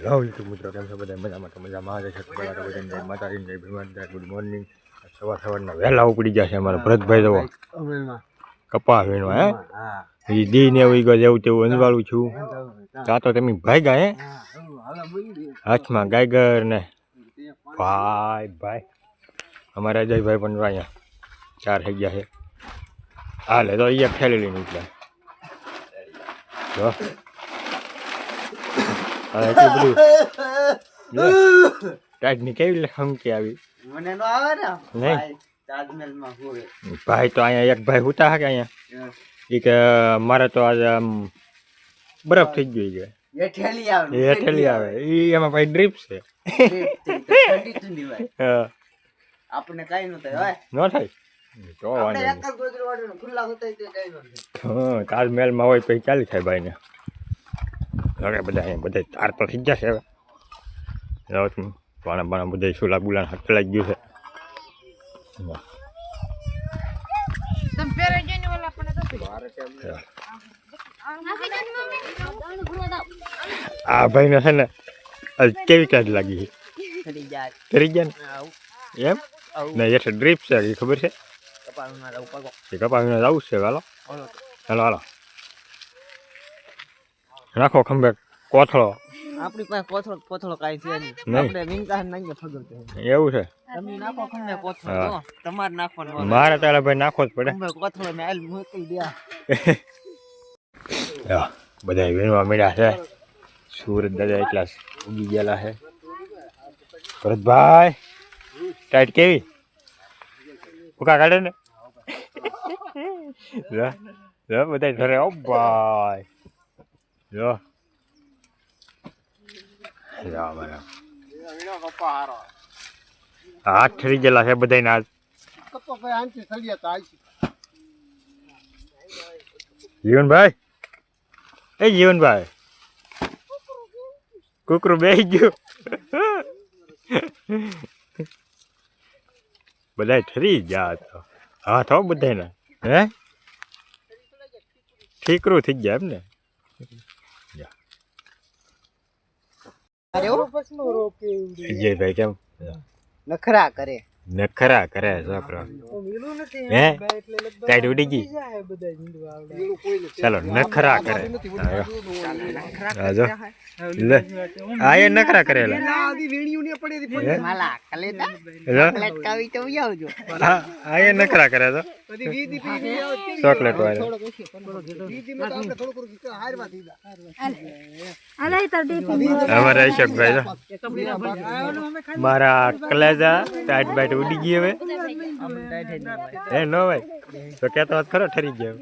Hello YouTube મિત્રો, કેમ છો બધા? મજામાં તો મજામાં જ છે. બધાને જય માતાજી, જય ભગવાન, ગુડ મોર્નિંગ. સવારના વહેલા ઉપડી ગયા છે અમારા ભરતભાઈ. જવો કપા વીણવા હે એ દી ને એવું જેવું તેવું અંજવાળું છું. ત્યાં તો તમે ભાગ્યા હે હાથમાં ગાયગર ને ભાઈ અમારા અજયભાઈ પણ અહીંયા 4 થઈ ગયા છે. હાલે તો અહીંયા ખેલી લઈને ઉઠ્યા જો એટલું બધું ટાઈટ ની કેવી લખમકી આવી મને નો આવે ને નહીં તાજમહેલ માં હોવે ભાઈ તો અહીંયા એક ભાઈ હુતા હે કે અહીંયા ઈ કે મારે તો આજ બરફ થઈ ગઈ છે હેઠેલી આવે ઈ એમાં ભાઈ ડ્રીપ છે ઠંડી ઠંડી ભાઈ આપણે કાઈ ન થાય ન થાય તો વાંધો એક જ ગોદરો વાળો ખુલ્લા હોતા તે કાઈ ન થાય. હા તાજમહેલ માં હોય પછી ચાલી થાય ભાઈ ને. હવે બધા તાર તો થઈ ગયા છે. હવે પાણા બધા સુલા બુલા હાથ લાગી ગયું છે. આ ભાઈ ને છે ને કેવી કાજ લાગી કરી ગયા ને એમ ને એટલે ડ્રીપ છે એ ખબર છે કપાવીને જવું છે. હાલો હાલો નાખો ખંભે કોથળો. આપણી પાસે કોથળો કાઈ છે નહીં આપણે વિંગા નાખીને ફગર એવું છે. તમે નાખો ખંભે કોથળો તમારે નાખવાનો મારે તારા ભાઈ નાખવો જ પડે ખંભે કોથળો મે આલ મોકલી દે. બધા વીણવા મળ્યા છે. સુરત દાદા એટલા ઉગી ગયેલા છે. ભરતભાઈ ટાઈટ કેવી ભૂકા કાઢે ને બધા ઘરે ઓ ભાઈ જો હાથ ઠરી ગયેલા છે બધા. જીવનભાઈ એ જીવનભાઈ કુકરું બેસી ગયું બધા ઠરી ગયા તો હાથ હો બધાને હે ઠીકરું થઈ ગયા એમ ને. ભાઈ કેમ નખરા કરે છોકરો હે ટાઈટ ઉડી ગઈ ચાલો નખરા કરે આ એ નખરા કરેલા આ એ નખરા કરે તો ચોકલેટ વાળા અમારા અશોકભાઈ મારા કલેજા ટાઈટ બાઈટ ઉડી ગઈ. હવે હે નો ભાઈ તો કેતો વાત ખરો ઠરી ગયો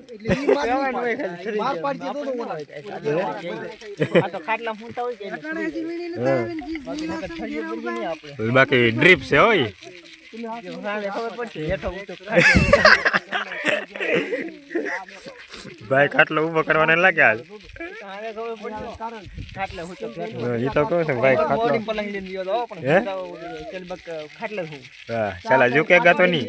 બાકી ડ્રીપ છે હોય ભાઈ ખાટલો ઉભો કરવાને લાગ્યા એ તો કહું છું ભાઈ ચાલા ઝુકે ગાતો નહીં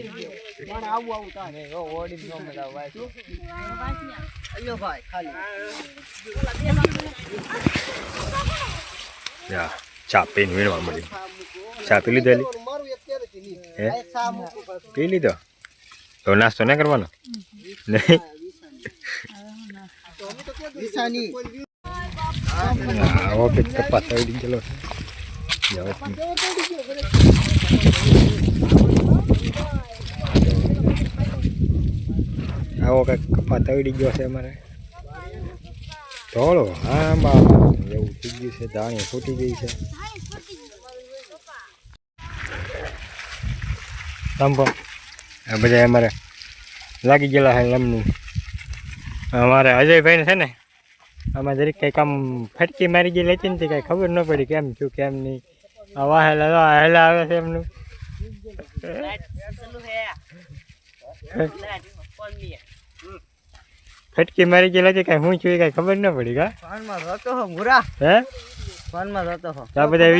ચા પીને વીણવા મળી. ચા પી લીધેલી હે પી લીધો તો નાસ્તો ના કરવાનો નહીં. ઓકે કપાસ આવી ગયેલો આવો કંઈક કપાસ આવી ગયો છે અમારે થોડો હા એવું થઈ ગયું છે. દાણી ફૂટી ગઈ છે. આ બધા અમારે લાગી ગયેલા છે લમનું. અમારે અજયભાઈને છે ને આમાં જરીક કંઈક આમ ફટકી મારી ગઈ લેતી નથી કંઈ ખબર ન પડી કેમ છું કેમ નહીં. આ વાહેલા હેલા આવે છે એમનું ફટકી મારી ગઈ લાગે કઈ હું છું એ કઈ ખબર ન પડી. કા હે બધા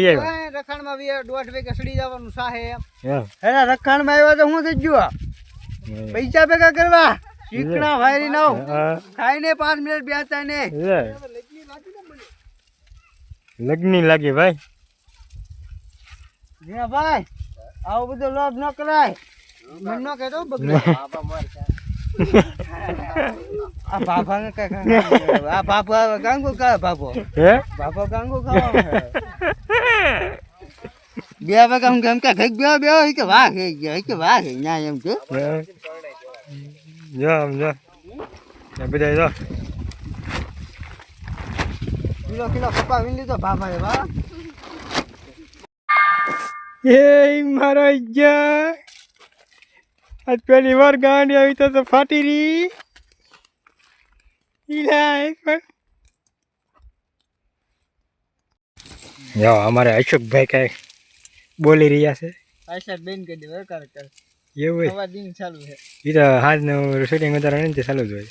રખાણમાં 1.5 વાગે સડી જવાનું સાહે એમ રખાણમાં આવ્યા તો હું થઈ ગયો પૈસા ભેગા કરવા શીખણા ભાઈ નાવ ખાઈને 5 મિનિટ બેસતા ને લગ્ની લાગે ભાઈ. જી ભાઈ આવો બધો લોભ ન કરાય. મન ન કહેતો બગડે. આ બાપા ને કઈ આ બાપા ગાંગો કા બાપો હે બાપા ગાંગો ખાવા બે વાગે હું કેમ કે બે કે વાહ કે વાહ ના એમ કે જો એ બધા જો કિલો કપા વીન લીધો બાપા વાહ એ મારો જા આજ પહેલી વાર ગાંડી આવી તો ફાટી રહી યો અમારે અશોકભાઈ કઈ બોલી રહ્યા છે. આશા બેન કરી દે કર એવું સવા દિન ચાલુ છે. એ તો હાજનું શૂટિંગ વધારે ને ચાલુ જ હોય.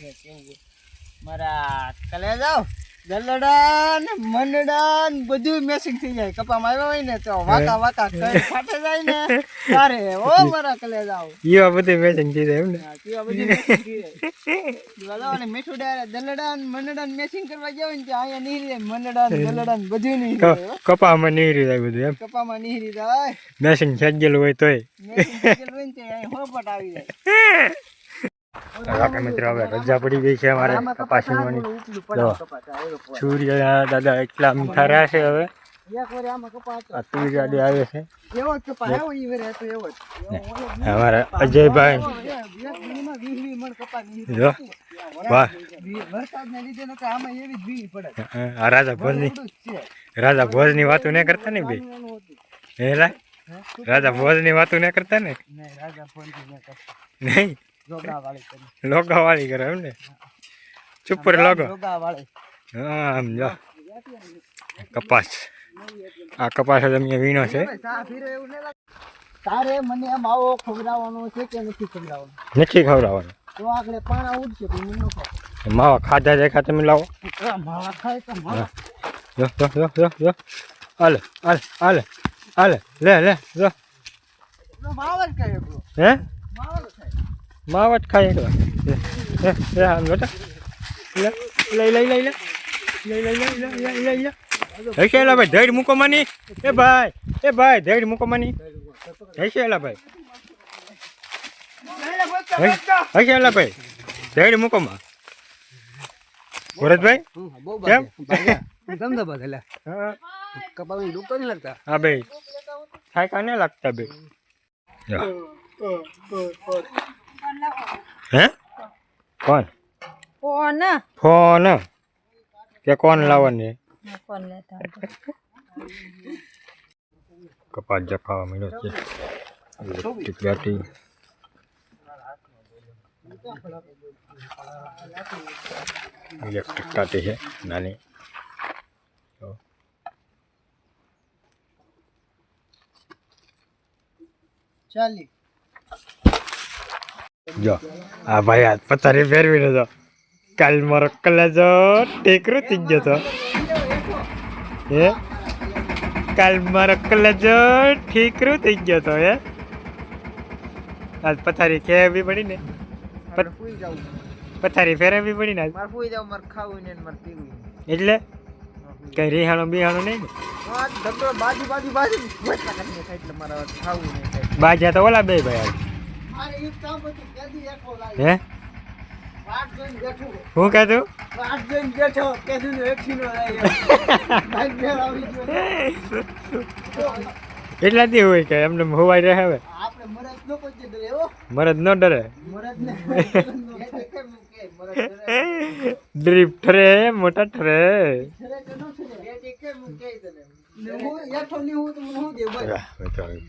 મારા કલે જાવ ગલડા ને મંડડા ને બધું મેસિંગ થઈ જાય. કપામાં આવ્યો હોય ને તો વાકા કઈ ફાટે જાય ને તારે ઓ મારા કલે જાવ ઈવા બધું મેસિંગ થઈ જાય એમ ને. ઈવા બધું મેસિંગ થઈ જાય. ને મીઠું ડાયરે દલડા ને મંડડા ને મેસિંગ કરવા જાવ ને તો અહીંયા નીરી જાય. મંડડા ને ગલડા ને બધું નીરી જાય. કપામાં નીરી જાય બધું એમ. કપામાં નીરી જાય. મેસિંગ થઈ ગયેલું હોય તોય મેસિંગ થઈ ગયેલું હોય ને તો અહીં હોપટ આવી જાય. કાકા મિત્રો હવે રજા પડી ગઈ છે અમારે કપાસ વીણવાની. સૂર્ય દાદા એટલા મીઠા રહ્યા છે હવે. આ તુર ગાડી આવે છે અમારા અજયભાઈ. જો વાહ આ રાજા ભોજની વાતો નહીં કરતા ને ભાઈ. હેલા રાજા ભોજની વાતો નહીં કરતા ને નહીં. લોગા વાળી કરે એમ ને. ચુપર લોગો હા આમ જો કપાસ. આ કપાસ જ અમે વીણો છે. તારે મને માવો ખવડાવવાનો છે કે નથી ખવડાવવાનો? નથી ખવડાવવાનો. તો આગળ પાણા ઉડશે તો મને ન ખાવ. માવા ખાધા દેખા તમે લાવો. માવા ખાય તો માવા જો હાલે લે જો માવા જ ખાય બ્રો. હે માવા જ ખાય. માવા જ ખાય એકલા. આમ બેટા લઈ હશેલા ભાઈ ધૈર્ય મૂકો માની. એ ભાઈ ધૈર્ય મૂકો માની. હશેલા ભાઈ ધૈર્ય મૂકો માં. ભરતભાઈ કેમ ગમતો બદલે કપાવી ડૂબતો નહીં લાગતા. હા ભાઈ થાકા નહીં લાગતા ભાઈ. હે કોણ ફોન કે કોણ લાવવાની? કપાસ જખાવા મળ્યો છે. ઇલેક્ટ્રિક બેટરી ઇલેક્ટ્રિક કાટી છે નાની. ચાલી જો આ ભાઈ હાથ પથારી ફેરવીને જો કાલ મારો કલેજો ટેકરો થઈ ગયો તો. હે કાલ મારો કલેજો ઠીકરો થઈ ગયો તો. હે આજ પથારી ખેવી પડી ને. પથારી ફેરવવી પડી ને એટલે કઈ રીહાણો બિહાણો નહીં ને. બાજા તો ઓલા બે ભાઈ હે હું કહેતું એટલાથી હોય કે એમને હોવાઈ રહે. હવે મરદ ન ડરે. ડ્રીપ ઠરે મોટા ઠરે.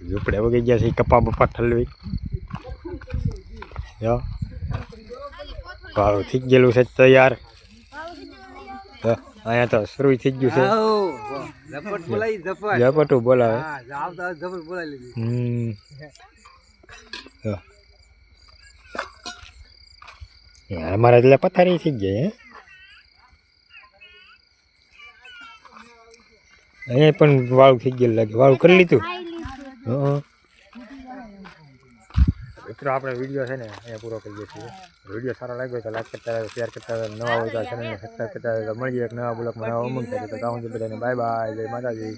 ઝૂંપડે વગી ગયા છે કપા બપા ઠલવી. વાળું થઈ ગયેલું છે તૈયાર. અહીંયા તો શરૂ થઈ ગયું છે. ઝપટું બોલાવે. અમારે એટલે પથારી થઈ જાય. અહીંયા પણ વાળું થઈ ગયેલું લાગે. વાળું કરી લીધું. મિત્રો આપણે વિડીયો છે ને અહીંયા પૂરો કરીએ છીએ. વિડીયો સારો લાગ્યો તો લાઈક કરતા રહો, શેર કરતા રહો, નવા હોય તો ચેનલને સબસ્ક્રાઈબ કરતા રહો. મળીએ એક નવા બ્લોગમાં નવા ઉમંગ સાથે. તો ત્યાં સુધી બધાને બાય બાય, જય માતાજી.